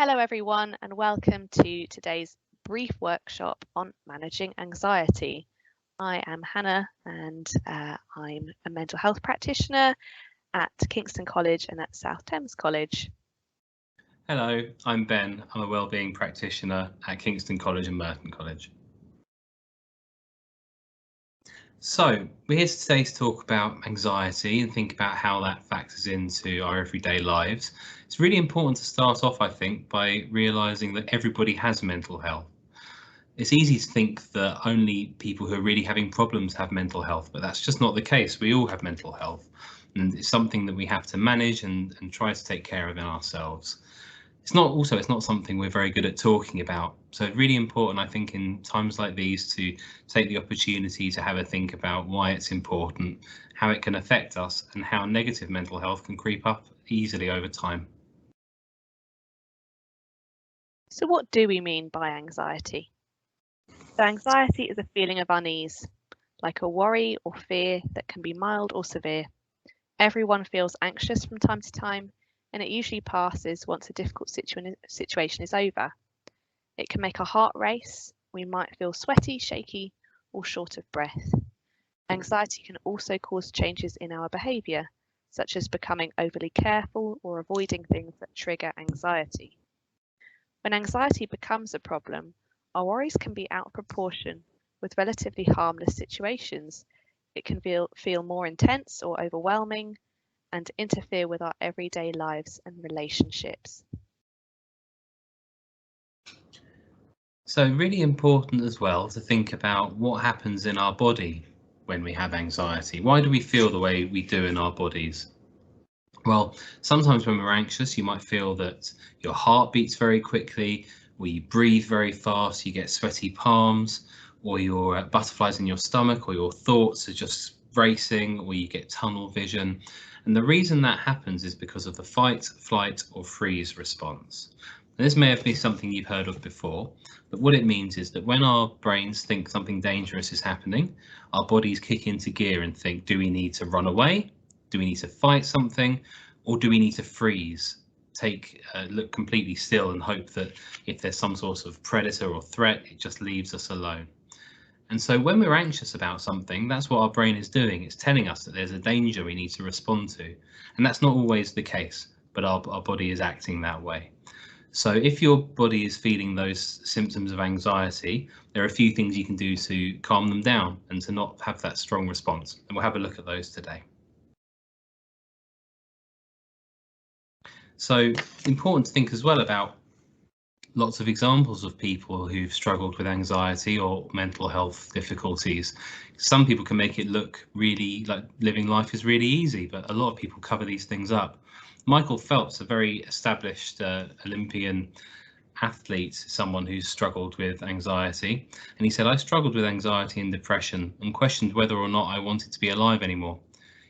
Hello everyone and welcome to today's brief workshop on managing anxiety. I am Hannah and I'm a mental health practitioner at Kingston College and at South Thames College. Hello, I'm Ben. I'm a wellbeing practitioner at Kingston College and Merton College. So we're here today to talk about anxiety and think about how that factors into our everyday lives. It's really important to start off, I think, by realising that everybody has mental health. It's easy to think that only people who are really having problems have mental health, but that's just not the case. We all have mental health, and it's something that we have to manage and try to take care of in ourselves. It's not something we're very good at talking about. So really important, I think, in times like these to take the opportunity to have a think about why it's important, how it can affect us, and how negative mental health can creep up easily over time. So what do we mean by anxiety? So anxiety is a feeling of unease, like a worry or fear that can be mild or severe. Everyone feels anxious from time to time, and it usually passes once a difficult situation is over. It can make our heart race, we might feel sweaty, shaky, or short of breath. Anxiety can also cause changes in our behaviour, such as becoming overly careful or avoiding things that trigger anxiety. When anxiety becomes a problem, our worries can be out of proportion with relatively harmless situations. It can feel more intense or overwhelming and interfere with our everyday lives and relationships. So really important as well to think about what happens in our body when we have anxiety. Why do we feel the way we do in our bodies? Well, sometimes when we're anxious, you might feel that your heart beats very quickly, or you breathe very fast, you get sweaty palms, or your butterflies in your stomach, or your thoughts are just racing, or you get tunnel vision. And the reason that happens is because of the fight, flight, or freeze response. And this may have been something you've heard of before, but what it means is that when our brains think something dangerous is happening, our bodies kick into gear and think, do we need to run away? Do we need to fight something, or do we need to freeze, look completely still and hope that if there's some sort of predator or threat, it just leaves us alone? And so when we're anxious about something, that's what our brain is doing. It's telling us that there's a danger we need to respond to. And that's not always the case, but our body is acting that way. So if your body is feeling those symptoms of anxiety, there are a few things you can do to calm them down and to not have that strong response. And we'll have a look at those today. So important to think as well about lots of examples of people who've struggled with anxiety or mental health difficulties. Some people can make it look really like living life is really easy, but a lot of people cover these things up. Michael Phelps, a very established Olympian athlete, someone who's struggled with anxiety, and he said, I struggled with anxiety and depression and questioned whether or not I wanted to be alive anymore.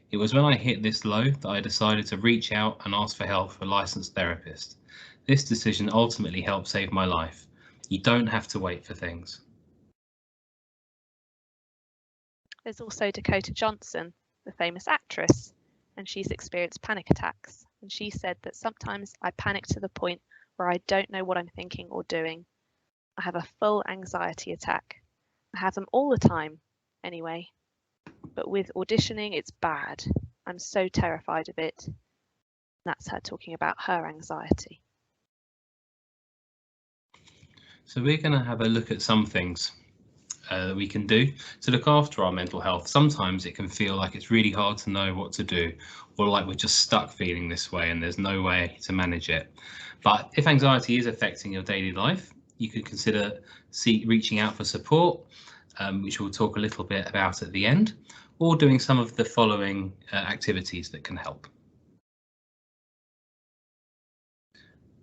It was when I hit this low that I decided to reach out and ask for help from a licensed therapist. This decision ultimately helped save my life. You don't have to wait for things. There's also Dakota Johnson, the famous actress, and she's experienced panic attacks. And she said that sometimes I panic to the point where I don't know what I'm thinking or doing. I have a full anxiety attack. I have them all the time, anyway. But with auditioning, it's bad. I'm so terrified of it. That's her talking about her anxiety. So we're going to have a look at some things that we can do to look after our mental health. Sometimes it can feel like it's really hard to know what to do, or like we're just stuck feeling this way and there's no way to manage it. But if anxiety is affecting your daily life, you could consider reaching out for support, which we'll talk a little bit about at the end, or doing some of the following activities that can help.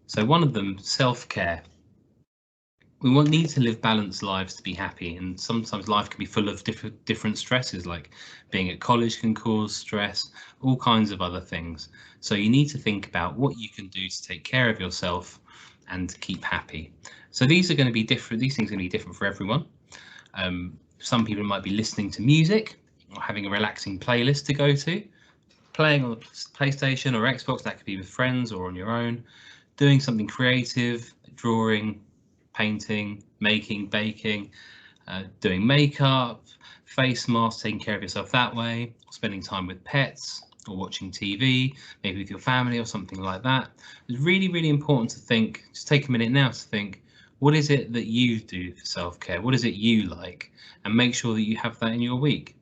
So one of them, self-care. We need to live balanced lives to be happy, and sometimes life can be full of different stresses, like being at college can cause stress, all kinds of other things. So you need to think about what you can do to take care of yourself and keep happy. So these are going to be different. These things are going to be different for everyone. Some people might be listening to music or having a relaxing playlist to go to, playing on the PlayStation or Xbox. That could be with friends or on your own. doing something creative, drawing, painting, making, baking, doing makeup, face masks, taking care of yourself that way, spending time with pets or watching TV, maybe with your family or something like that. It's really, really important to think, just take a minute now to think, what is it that you do for self-care? What is it you like? And make sure that you have that in your week.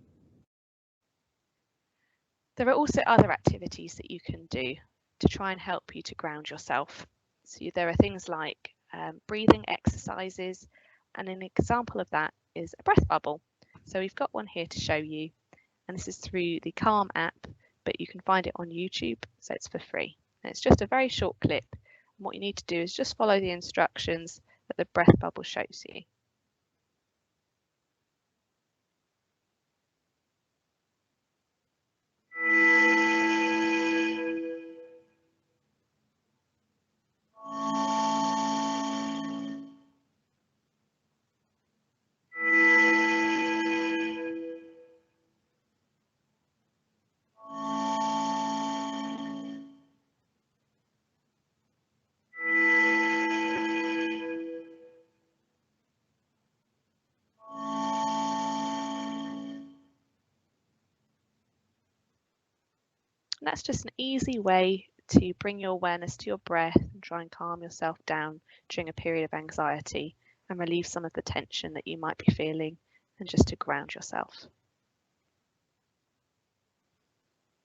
There are also other activities that you can do to try and help you to ground yourself. So there are things like breathing exercises, and an example of that is a breath bubble. So we've got one here to show you, and this is through the Calm app, but you can find it on YouTube, so it's for free. And it's just a very short clip, and what you need to do is just follow the instructions that the breath bubble shows you. And that's just an easy way to bring your awareness to your breath and try and calm yourself down during a period of anxiety and relieve some of the tension that you might be feeling, and just to ground yourself.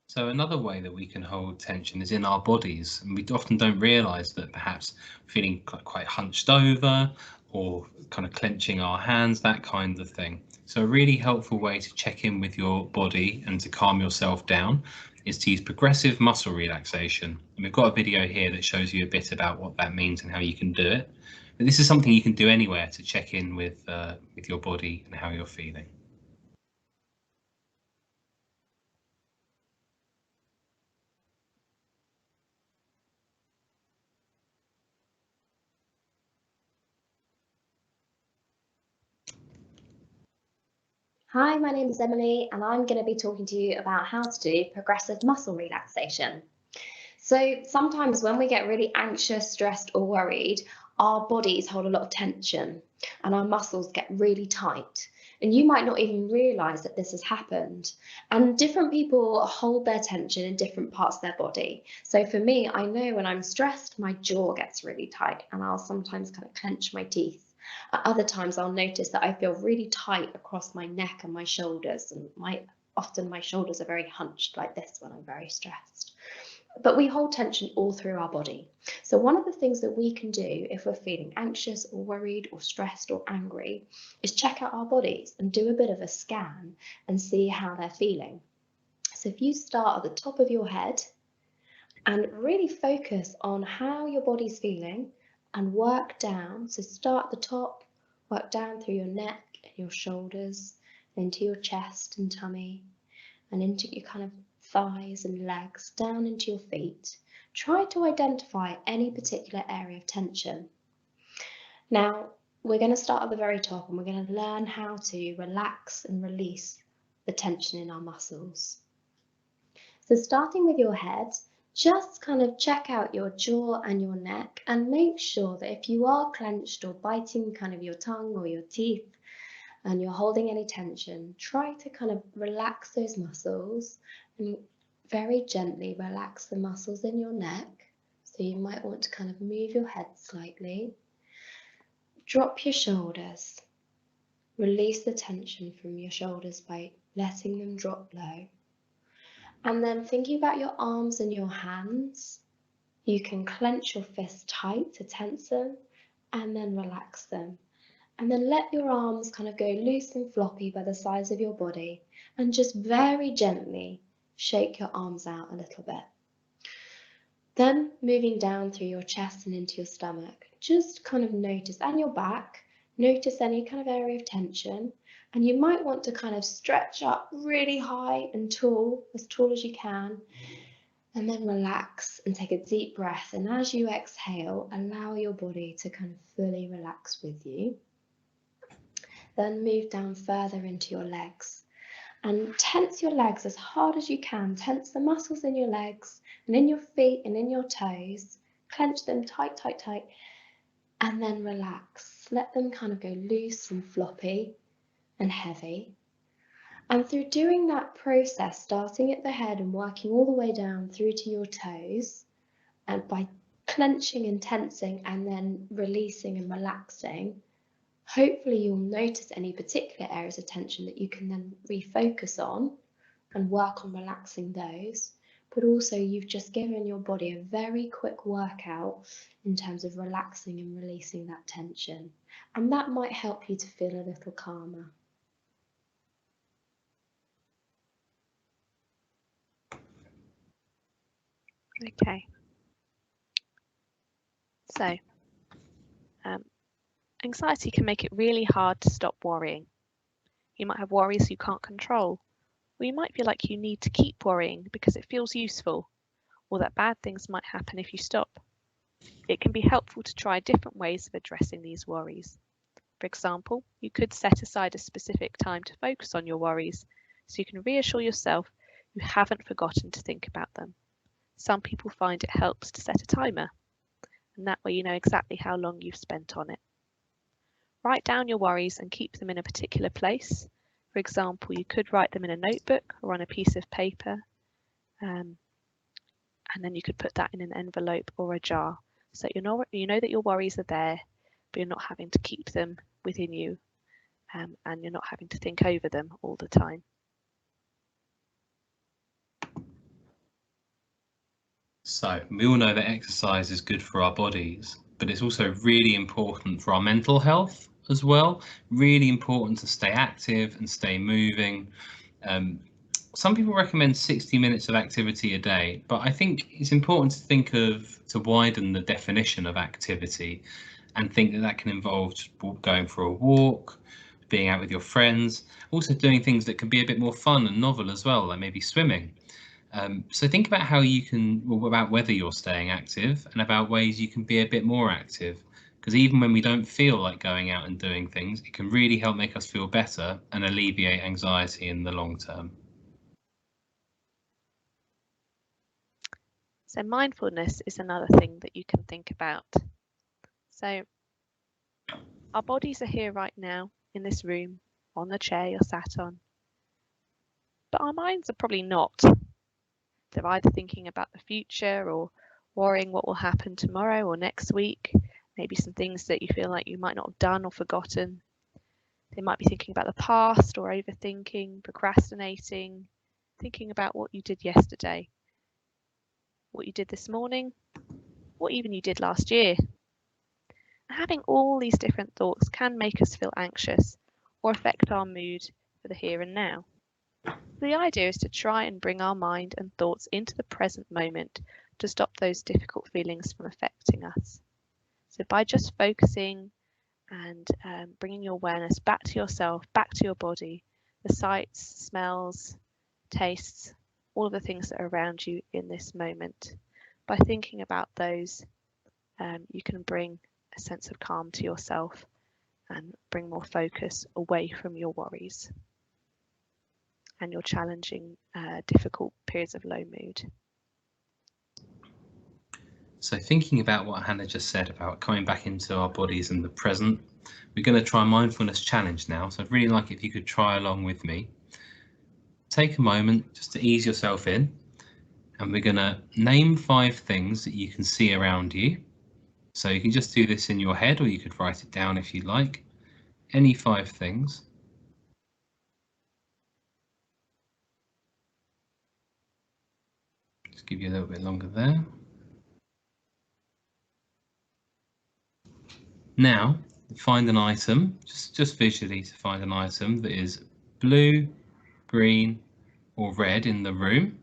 So another way that we can hold tension is in our bodies, and we often don't realise that perhaps feeling quite hunched over or kind of clenching our hands, that kind of thing. So a really helpful way to check in with your body and to calm yourself down is to use progressive muscle relaxation. And we've got a video here that shows you a bit about what that means and how you can do it. But this is something you can do anywhere to check in with your body and how you're feeling. Hi, my name is Emily, and I'm going to be talking to you about how to do progressive muscle relaxation. So sometimes when we get really anxious, stressed, or worried, our bodies hold a lot of tension and our muscles get really tight. And you might not even realize that this has happened. And different people hold their tension in different parts of their body. So for me, I know when I'm stressed, my jaw gets really tight and I'll sometimes kind of clench my teeth. At other times, I'll notice that I feel really tight across my neck and my shoulders, and often my shoulders are very hunched like this when I'm very stressed. But we hold tension all through our body. So one of the things that we can do if we're feeling anxious or worried or stressed or angry is check out our bodies and do a bit of a scan and see how they're feeling. So if you start at the top of your head and really focus on how your body's feeling and work down. So start at the top, work down through your neck and your shoulders, into your chest and tummy, and into your kind of thighs and legs, down into your feet. Try to identify any particular area of tension. Now, we're going to start at the very top and we're going to learn how to relax and release the tension in our muscles. So starting with your head, just kind of check out your jaw and your neck and make sure that if you are clenched or biting kind of your tongue or your teeth and you're holding any tension, try to kind of relax those muscles and very gently relax the muscles in your neck. So you might want to kind of move your head slightly. Drop your shoulders. Release the tension from your shoulders by letting them drop low. And then thinking about your arms and your hands, you can clench your fists tight to tense them and then relax them. And then let your arms kind of go loose and floppy by the sides of your body and just very gently shake your arms out a little bit. Then moving down through your chest and into your stomach, just kind of notice, and your back, notice any kind of area of tension. And you might want to kind of stretch up really high and tall, as tall as you can, and then relax and take a deep breath. And as you exhale, allow your body to kind of fully relax with you. Then move down further into your legs and tense your legs as hard as you can. Tense the muscles in your legs and in your feet and in your toes clench them tight, tight, tight, and then relax. Let them kind of go loose and floppy and heavy. And through doing that process, starting at the head and working all the way down through to your toes, and by clenching and tensing and then releasing and relaxing, hopefully you'll notice any particular areas of tension that you can then refocus on and work on relaxing those. But also you've just given your body a very quick workout in terms of relaxing and releasing that tension. And that might help you to feel a little calmer. Okay. So, anxiety can make it really hard to stop worrying. You might have worries you can't control, or you might feel like you need to keep worrying because it feels useful, or that bad things might happen if you stop. It can be helpful to try different ways of addressing these worries. For example, you could set aside a specific time to focus on your worries so you can reassure yourself you haven't forgotten to think about them. Some people find it helps to set a timer, and that way you know exactly how long you've spent on it. Write down your worries and keep them in a particular place. For example, you could write them in a notebook or on a piece of paper, and then you could put that in an envelope or a jar so you know that your worries are there, but you're not having to keep them within you, and you're not having to think over them all the time. So we all know that exercise is good for our bodies, but it's also really important for our mental health as well. Really important to stay active and stay moving. Some people recommend 60 minutes of activity a day, but I think it's important to widen the definition of activity and think that can involve going for a walk, being out with your friends, also doing things that can be a bit more fun and novel as well, like maybe swimming. So think about how you can, about whether you're staying active and about ways you can be a bit more active. Because even when we don't feel like going out and doing things, it can really help make us feel better and alleviate anxiety in the long term. So mindfulness is another thing that you can think about. So our bodies are here right now in this room, on the chair you're sat on, but our minds are probably not. They're either thinking about the future or worrying what will happen tomorrow or next week, maybe some things that you feel like you might not have done or forgotten. They might be thinking about the past or overthinking, procrastinating, thinking about what you did yesterday, what you did this morning, what even you did last year. Having all these different thoughts can make us feel anxious or affect our mood for the here and now. The idea is to try and bring our mind and thoughts into the present moment to stop those difficult feelings from affecting us. So by just focusing and bringing your awareness back to yourself, back to your body, the sights, smells, tastes, all of the things that are around you in this moment. By thinking about those, you can bring a sense of calm to yourself and bring more focus away from your worries and your challenging, difficult periods of low mood. So thinking about what Hannah just said about coming back into our bodies in the present, we're going to try a mindfulness challenge now. So I'd really like if you could try along with me. Take a moment just to ease yourself in, and we're going to name 5 things that you can see around you. So you can just do this in your head, or you could write it down if you like. Any 5 things. Just give you a little bit longer there. Now, find an item, just visually to find an item that is blue, green, or red in the room.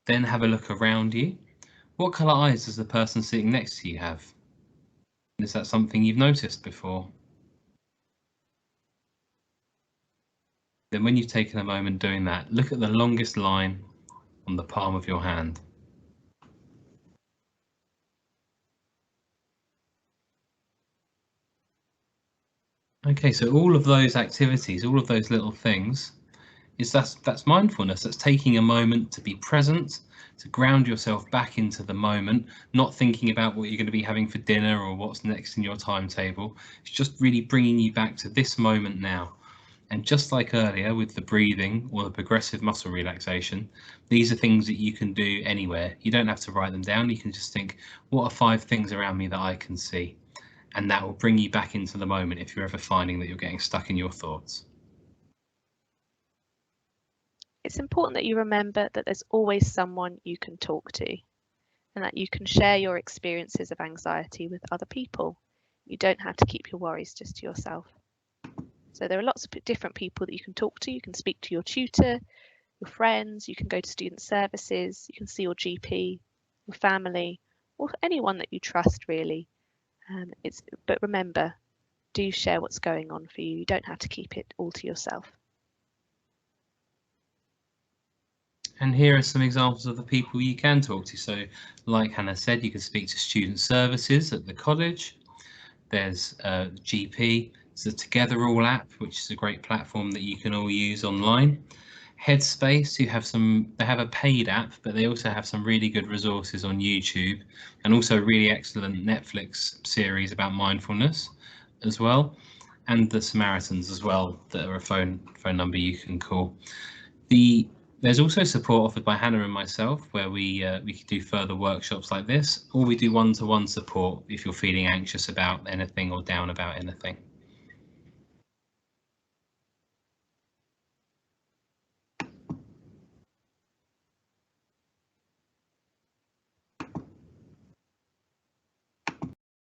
Then have a look around you. What colour eyes does the person sitting next to you have? Is that something you've noticed before? Then when you've taken a moment doing that, look at the longest line on the palm of your hand. Okay, so all of those activities, all of those little things, that's mindfulness. That's taking a moment to be present, to ground yourself back into the moment, not thinking about what you're going to be having for dinner or what's next in your timetable. It's just really bringing you back to this moment now. And just like earlier with the breathing or the progressive muscle relaxation, these are things that you can do anywhere. You don't have to write them down. You can just think, what are 5 things around me that I can see? And that will bring you back into the moment if you're ever finding that you're getting stuck in your thoughts. It's important that you remember that there's always someone you can talk to and that you can share your experiences of anxiety with other people. You don't have to keep your worries just to yourself. So there are lots of different people that you can talk to. You can speak to your tutor, your friends, you can go to student services, you can see your GP, your family, or anyone that you trust really. But remember, do share what's going on for you. You don't have to keep it all to yourself. And here are some examples of the people you can talk to. So like Hannah said, you can speak to student services at the college. There's GP, it's the Together All app, which is a great platform that you can all use online. Headspace, they have a paid app, but they also have some really good resources on YouTube and also a really excellent Netflix series about mindfulness as well. And the Samaritans as well, that are a phone number you can call. There's also support offered by Hannah and myself, where we can do further workshops like this, or we do one-to-one support if you're feeling anxious about anything or down about anything.